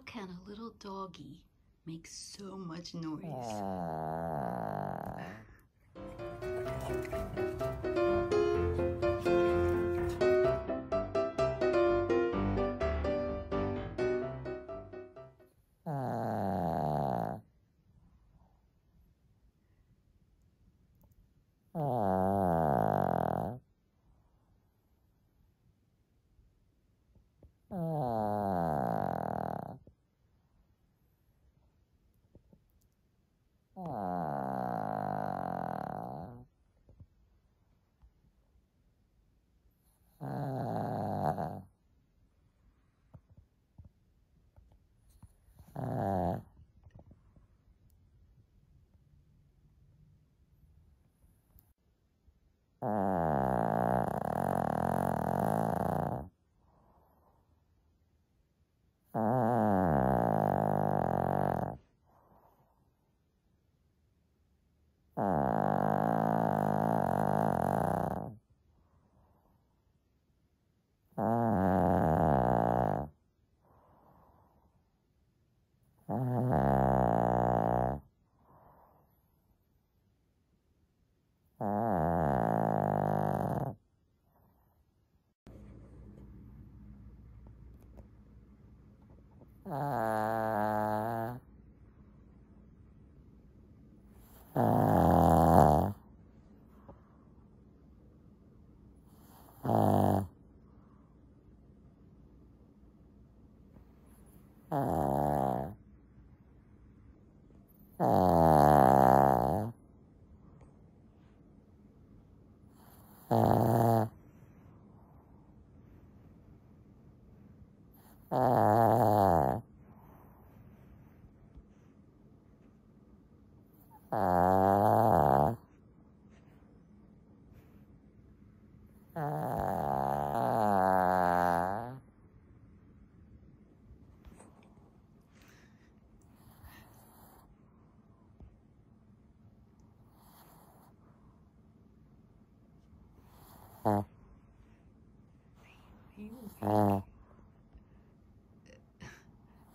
How can a little doggy make so much noise?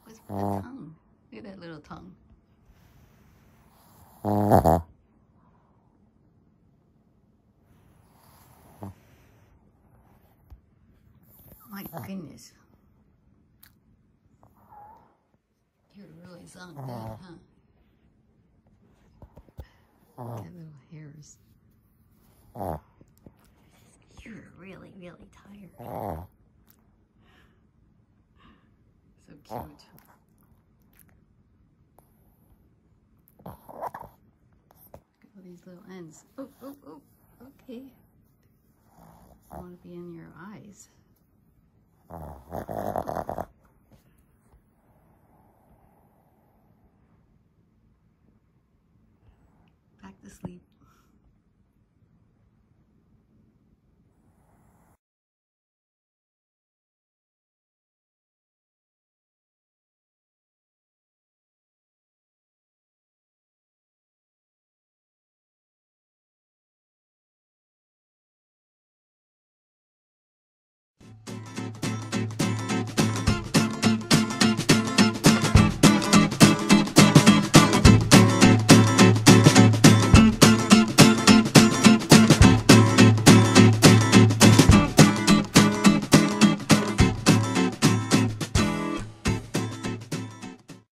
What's with the tongue? Look at that little tongue. My goodness. You're really zonked out, huh? That little hairs. You're really, really tired. So cute. Look at all these little ends. Oh, oh, oh, okay. I want to be in your eyes.